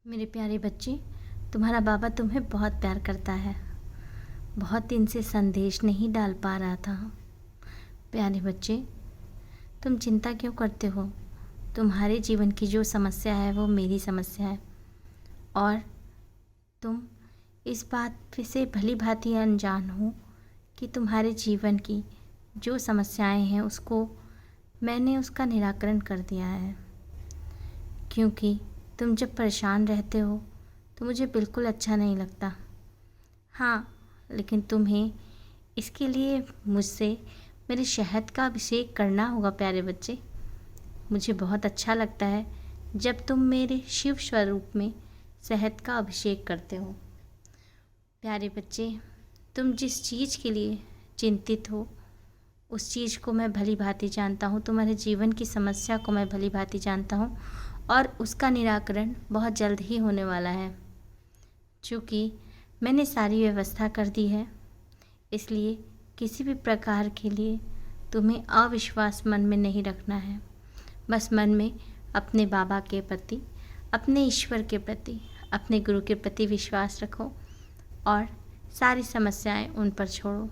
मेरे प्यारे बच्चे, तुम्हारा बाबा तुम्हें बहुत प्यार करता है। बहुत दिन से संदेश नहीं डाल पा रहा था। प्यारे बच्चे, तुम चिंता क्यों करते हो? तुम्हारे जीवन की जो समस्या है वो मेरी समस्या है और तुम इस बात से भली भांति अनजान हो कि तुम्हारे जीवन की जो समस्याएं हैं मैंने उसका निराकरण कर दिया है। क्योंकि तुम जब परेशान रहते हो तो मुझे बिल्कुल अच्छा नहीं लगता। हाँ, लेकिन तुम्हें इसके लिए मुझसे मेरे शहद का अभिषेक करना होगा। प्यारे बच्चे, मुझे बहुत अच्छा लगता है जब तुम मेरे शिव स्वरूप में शहद का अभिषेक करते हो। प्यारे बच्चे, तुम जिस चीज़ के लिए चिंतित हो उस चीज़ को मैं भली भांति जानता हूँ। तुम्हारे जीवन की समस्या को मैं भली भांति जानता हूँ और उसका निराकरण बहुत जल्द ही होने वाला है। चूँकि मैंने सारी व्यवस्था कर दी है, इसलिए किसी भी प्रकार के लिए तुम्हें अविश्वास मन में नहीं रखना है। बस मन में अपने बाबा के प्रति, अपने ईश्वर के प्रति, अपने गुरु के प्रति विश्वास रखो और सारी समस्याएं उन पर छोड़ो।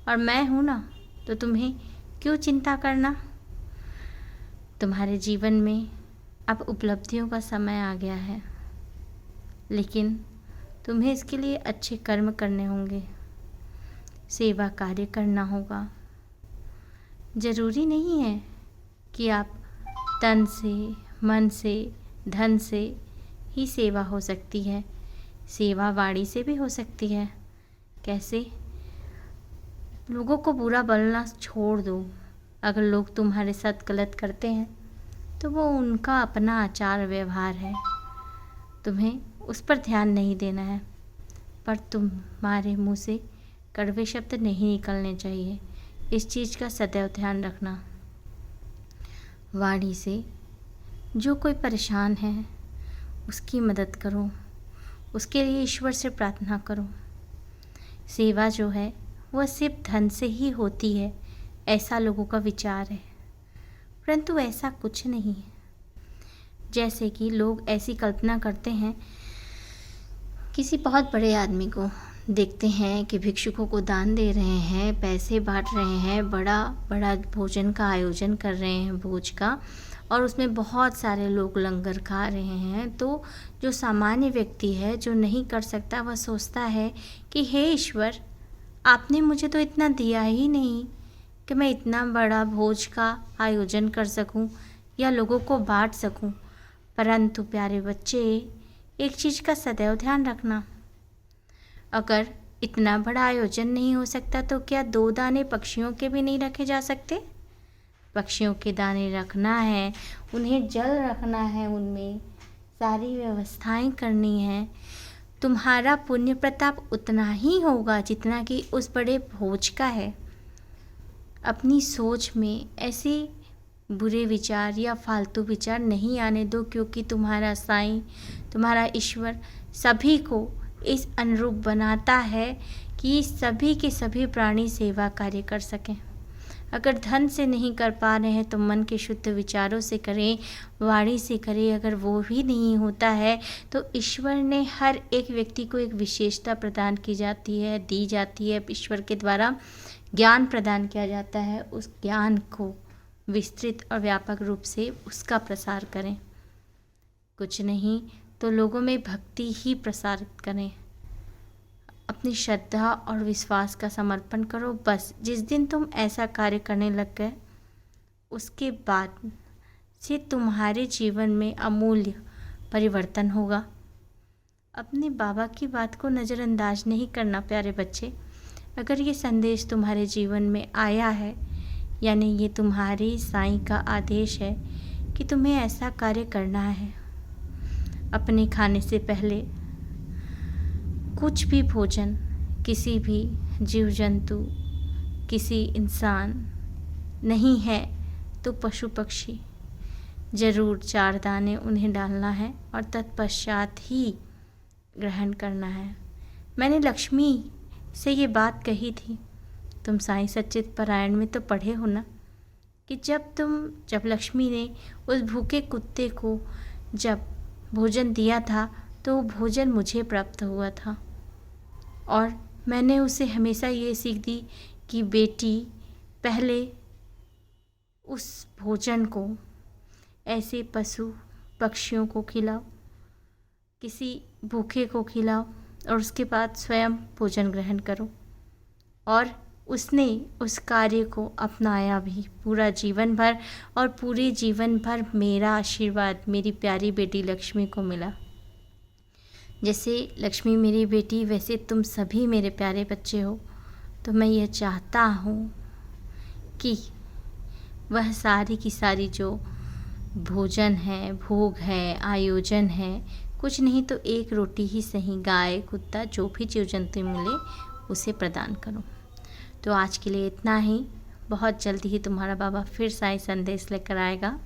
और मैं हूँ ना, तो तुम्हें क्यों चिंता करना। तुम्हारे जीवन में अब उपलब्धियों का समय आ गया है, लेकिन तुम्हें इसके लिए अच्छे कर्म करने होंगे, सेवा कार्य करना होगा। ज़रूरी नहीं है कि आप तन से, मन से, धन से ही सेवा हो सकती है। सेवा वाणी से भी हो सकती है। कैसे? लोगों को बुरा बोलना छोड़ दो। अगर लोग तुम्हारे साथ गलत करते हैं तो वो उनका अपना आचार व्यवहार है, तुम्हें उस पर ध्यान नहीं देना है। पर तुम्हारे मुंह से कड़वे शब्द नहीं निकलने चाहिए, इस चीज़ का सदैव ध्यान रखना। वाणी से जो कोई परेशान है उसकी मदद करो, उसके लिए ईश्वर से प्रार्थना करो। सेवा जो है वह सिर्फ धन से ही होती है, ऐसा लोगों का विचार है, परंतु ऐसा कुछ नहीं है। जैसे कि लोग ऐसी कल्पना करते हैं, किसी बहुत बड़े आदमी को देखते हैं कि भिक्षुकों को दान दे रहे हैं, पैसे बांट रहे हैं, बड़ा बड़ा भोजन का आयोजन कर रहे हैं, भोज का, और उसमें बहुत सारे लोग लंगर खा रहे हैं। तो जो सामान्य व्यक्ति है, जो नहीं कर सकता, वह सोचता है कि हे ईश्वर, आपने मुझे तो इतना दिया ही नहीं कि मैं इतना बड़ा भोज का आयोजन कर सकूं या लोगों को बांट सकूं। परंतु प्यारे बच्चे, एक चीज़ का सदैव ध्यान रखना, अगर इतना बड़ा आयोजन नहीं हो सकता तो क्या 2 दाने पक्षियों के भी नहीं रखे जा सकते? पक्षियों के दाने रखना है, उन्हें जल रखना है, उनमें सारी व्यवस्थाएं करनी है। तुम्हारा पुण्य प्रताप उतना ही होगा जितना कि उस बड़े भोज का है। अपनी सोच में ऐसे बुरे विचार या फालतू विचार नहीं आने दो, क्योंकि तुम्हारा साईं, तुम्हारा ईश्वर सभी को इस अनुरूप बनाता है कि सभी के सभी प्राणी सेवा कार्य कर सकें। अगर धन से नहीं कर पा रहे हैं तो मन के शुद्ध विचारों से करें, वाणी से करें। अगर वो भी नहीं होता है तो ईश्वर ने हर एक व्यक्ति को एक विशेषता प्रदान की जाती है, दी जाती है। ईश्वर के द्वारा ज्ञान प्रदान किया जाता है, उस ज्ञान को विस्तृत और व्यापक रूप से उसका प्रसार करें। कुछ नहीं तो लोगों में भक्ति ही प्रसारित करें। अपनी श्रद्धा और विश्वास का समर्पण करो। बस जिस दिन तुम ऐसा कार्य करने लग गए, उसके बाद से तुम्हारे जीवन में अमूल्य परिवर्तन होगा। अपने बाबा की बात को नज़रअंदाज नहीं करना प्यारे बच्चे। अगर ये संदेश तुम्हारे जीवन में आया है, यानी ये तुम्हारे साईं का आदेश है कि तुम्हें ऐसा कार्य करना है। अपने खाने से पहले कुछ भी भोजन किसी भी जीव जंतु, किसी इंसान, नहीं है तो पशु पक्षी, ज़रूर 4 दाने उन्हें डालना है और तत्पश्चात ही ग्रहण करना है। मैंने लक्ष्मी से ये बात कही थी। तुम साईं सच्चित पारायण में तो पढ़े हो ना कि जब लक्ष्मी ने उस भूखे कुत्ते को जब भोजन दिया था तो वो भोजन मुझे प्राप्त हुआ था। और मैंने उसे हमेशा ये सीख दी कि बेटी पहले उस भोजन को ऐसे पशु पक्षियों को खिलाओ, किसी भूखे को खिलाओ और उसके बाद स्वयं भोजन ग्रहण करो। और उसने उस कार्य को अपनाया भी पूरा जीवन भर, और पूरे जीवन भर मेरा आशीर्वाद मेरी प्यारी बेटी लक्ष्मी को मिला। जैसे लक्ष्मी मेरी बेटी, वैसे तुम सभी मेरे प्यारे बच्चे हो। तो मैं यह चाहता हूँ कि वह सारी की सारी जो भोजन है, भोग है, आयोजन है, कुछ नहीं तो एक रोटी ही सही, गाय कुत्ता जो भी जीव जंतु मिले उसे प्रदान करो। तो आज के लिए इतना ही। बहुत जल्दी ही तुम्हारा बाबा फिर साई संदेश लेकर आएगा।